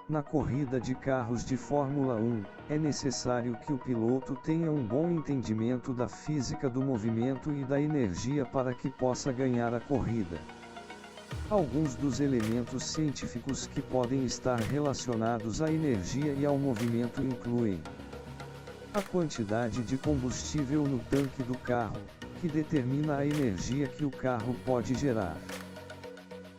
Na corrida de carros de Fórmula 1, é necessário que o piloto tenha um bom entendimento da física do movimento e da energia para que possa ganhar a corrida. Alguns dos elementos científicos que podem estar relacionados à energia e ao movimento incluem a quantidade de combustível no tanque do carro, que determina a energia que o carro pode gerar.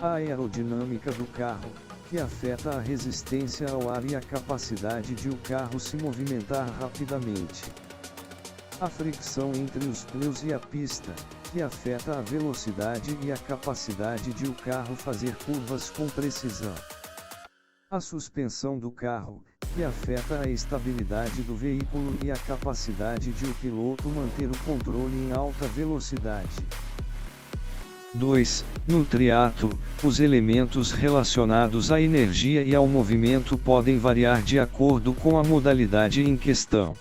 A aerodinâmica do carro, que afeta a resistência ao ar e a capacidade de o carro se movimentar rapidamente. A fricção entre os pneus e a pista, que afeta a velocidade e a capacidade de o carro fazer curvas com precisão. A suspensão do carro, que afeta a estabilidade do veículo e a capacidade de o piloto manter o controle em alta velocidade. 2. No triatlo, os elementos relacionados à energia e ao movimento podem variar de acordo com a modalidade em questão.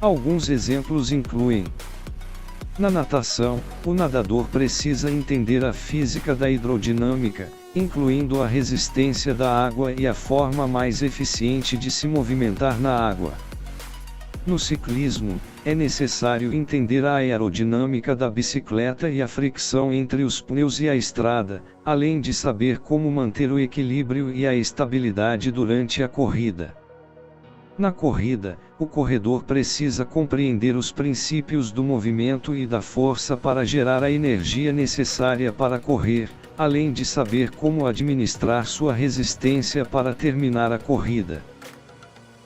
Alguns exemplos incluem: na natação, o nadador precisa entender a física da hidrodinâmica, incluindo a resistência da água e a forma mais eficiente de se movimentar na água. No ciclismo, é necessário entender a aerodinâmica da bicicleta e a fricção entre os pneus e a estrada, além de saber como manter o equilíbrio e a estabilidade durante a corrida. Na corrida, o corredor precisa compreender os princípios do movimento e da força para gerar a energia necessária para correr, além de saber como administrar sua resistência para terminar a corrida.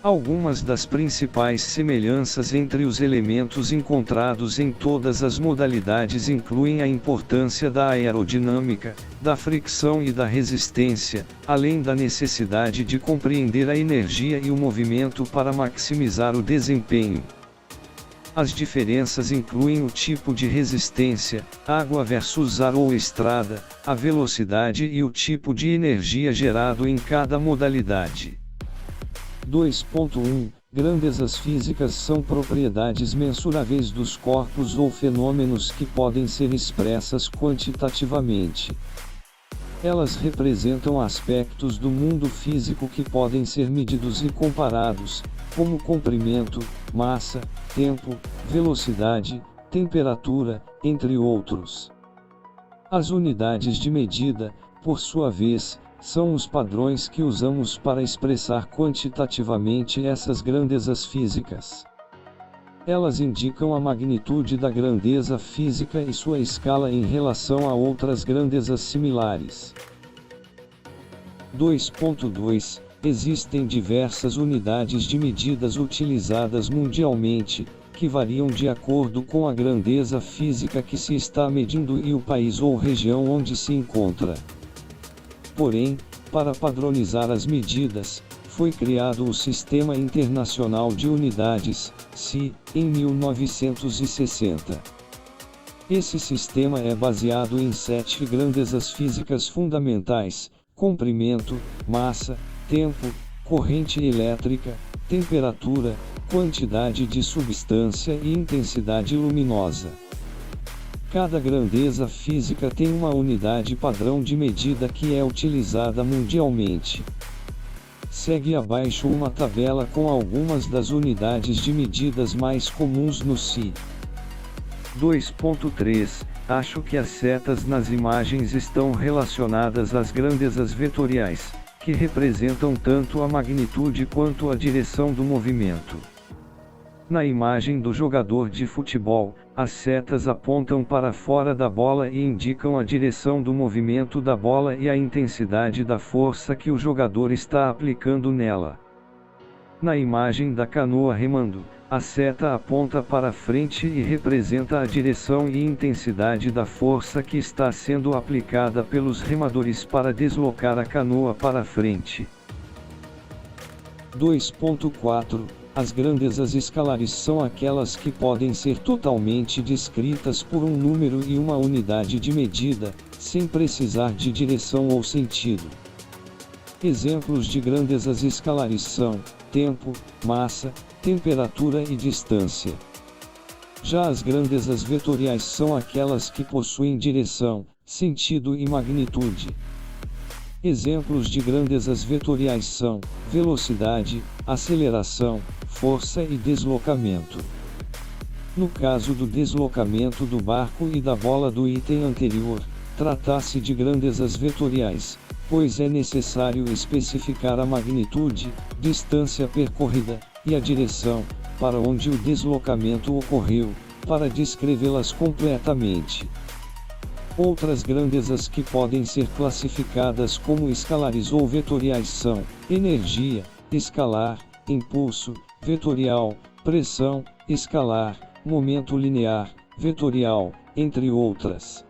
Algumas das principais semelhanças entre os elementos encontrados em todas as modalidades incluem a importância da aerodinâmica, da fricção e da resistência, além da necessidade de compreender a energia e o movimento para maximizar o desempenho. As diferenças incluem o tipo de resistência, água versus ar ou estrada, a velocidade e o tipo de energia gerado em cada modalidade. 2.1 Grandezas físicas são propriedades mensuráveis dos corpos ou fenômenos que podem ser expressas quantitativamente. Elas representam aspectos do mundo físico que podem ser medidos e comparados, como comprimento, massa, tempo, velocidade, temperatura, entre outros. As unidades de medida, por sua vez, são os padrões que usamos para expressar quantitativamente essas grandezas físicas. Elas indicam a magnitude da grandeza física e sua escala em relação a outras grandezas similares. 2.2 Existem diversas unidades de medidas utilizadas mundialmente, que variam de acordo com a grandeza física que se está medindo e o país ou região onde se encontra. Porém, para padronizar as medidas, foi criado o Sistema Internacional de Unidades, SI, em 1960. Esse sistema é baseado em 7 grandezas físicas fundamentais: comprimento, massa, tempo, corrente elétrica, temperatura, quantidade de substância e intensidade luminosa. Cada grandeza física tem uma unidade padrão de medida que é utilizada mundialmente. Segue abaixo uma tabela com algumas das unidades de medidas mais comuns no SI. 2.3 Acho que as setas nas imagens estão relacionadas às grandezas vetoriais, que representam tanto a magnitude quanto a direção do movimento. Na imagem do jogador de futebol, as setas apontam para fora da bola e indicam a direção do movimento da bola e a intensidade da força que o jogador está aplicando nela. Na imagem da canoa remando, a seta aponta para frente e representa a direção e intensidade da força que está sendo aplicada pelos remadores para deslocar a canoa para frente. 2.4 As grandezas escalares são aquelas que podem ser totalmente descritas por um número e uma unidade de medida, sem precisar de direção ou sentido. Exemplos de grandezas escalares são tempo, massa, temperatura e distância. Já as grandezas vetoriais são aquelas que possuem direção, sentido e magnitude. Exemplos de grandezas vetoriais são velocidade, aceleração, força e deslocamento. No caso do deslocamento do barco e da bola do item anterior, trata-se de grandezas vetoriais, pois é necessário especificar a magnitude, distância percorrida, e a direção, para onde o deslocamento ocorreu, para descrevê-las completamente. Outras grandezas que podem ser classificadas como escalares ou vetoriais são energia, escalar, impulso, vetorial, pressão, escalar, momento linear, vetorial, entre outras.